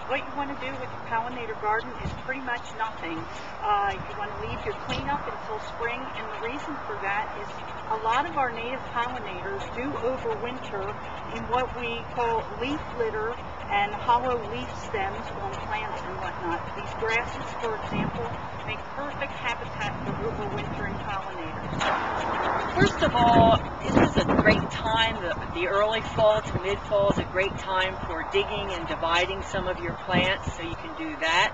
what you want to do with your pollinator garden is pretty much nothing. You want to leave your cleanup until spring, and the reason for that is a lot of our native pollinators do overwinter in what we call leaf litter and hollow leaf stems on plants and whatnot. These grasses, for example, make perfect habitat for overwintering pollinators. First of all, this is a great time. The early fall to mid-fall is a great time for digging and dividing some of your plants, so you can do that.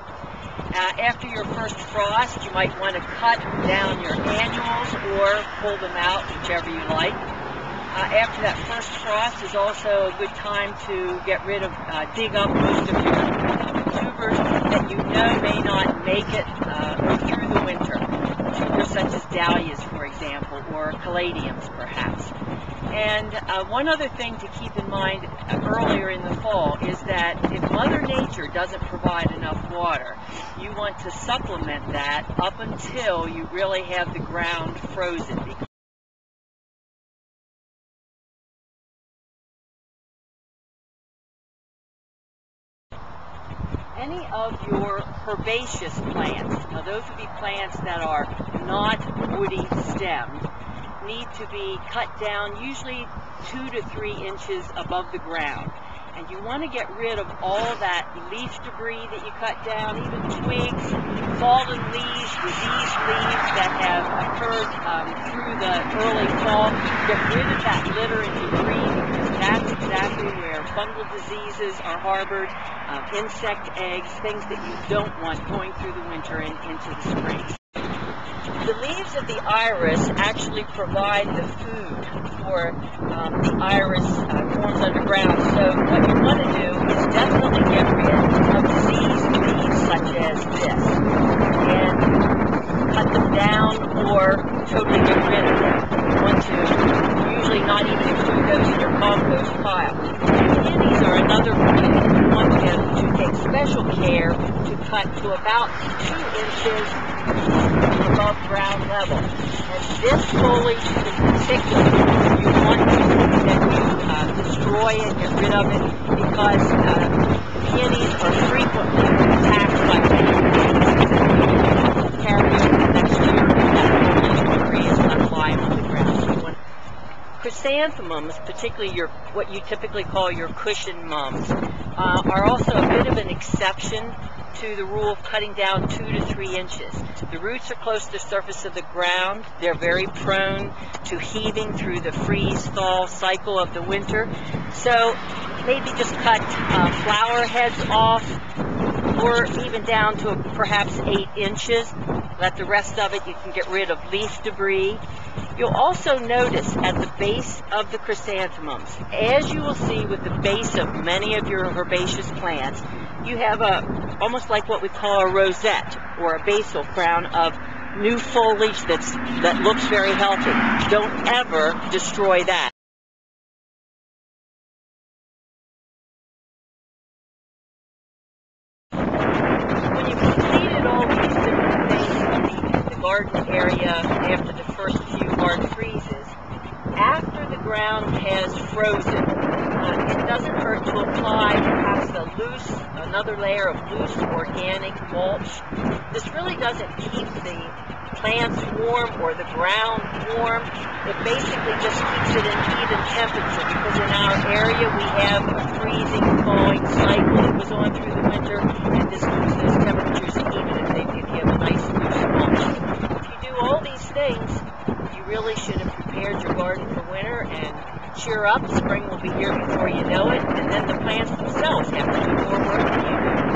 After your first frost, you might want to cut down your annuals or pull them out, whichever you like. After that first frost is also a good time to get rid of, dig up most of your tubers that you know may not make it through the winter. Tubers such as dahlias, for example, or caladiums, perhaps. And one other thing to keep in mind earlier in the fall is that if Mother Nature doesn't provide enough water, you want to supplement that up until you really have the ground frozen. Any of your herbaceous plants, now those would be plants that are not woody stemmed, need to be cut down usually 2 to 3 inches above the ground. And you want to get rid of all that leaf debris that you cut down, even twigs, fallen leaves, diseased leaves that have occurred through the early fall. Get rid of that litter and debris, because that's exactly where fungal diseases are harbored, insect eggs, things that you don't want going through the winter and into the spring. The leaves of the iris actually provide the food for the iris forms underground. So what you want to do is definitely get rid of diseased leaves such as this, and cut them down or totally get rid of them. You want to usually not even include those in your compost pile. Peonies are another plant that you want to take special care to cut to about 2 inches above ground level. And this foliage in particular, you want to destroy it, get rid of it, because peonies are frequently attacked by pests. Carry over next year if that foliage debris is left lying on the ground. So chrysanthemums, particularly what you typically call your cushion mums, are also a bit of an exception to the rule of cutting down 2 to 3 inches. The roots are close to the surface of the ground. They're very prone to heaving through the freeze-thaw cycle of the winter. So maybe just cut flower heads off, or even down to perhaps 8 inches. Let the rest of it, you can get rid of leaf debris. You'll also notice at the base of the chrysanthemums, as you will see with the base of many of your herbaceous plants, you have almost like what we call a rosette or a basal crown of new foliage that looks very healthy. Don't ever destroy that. When you've completed all these different things in the garden area after the first few hard freezes, after the ground has frozen, it doesn't hurt to apply perhaps another layer of loose organic mulch. This really doesn't keep the plants warm or the ground warm. It basically just keeps it in even temperature, because in our area we have a freezing, thawing cycle that goes on through the winter, and this keeps those temperatures even if you have a nice loose mulch. If you do all these things, you really should have prepared your garden for winter, and cheer up, spring will be here before you know it, and then the plants themselves have to do more work than you do.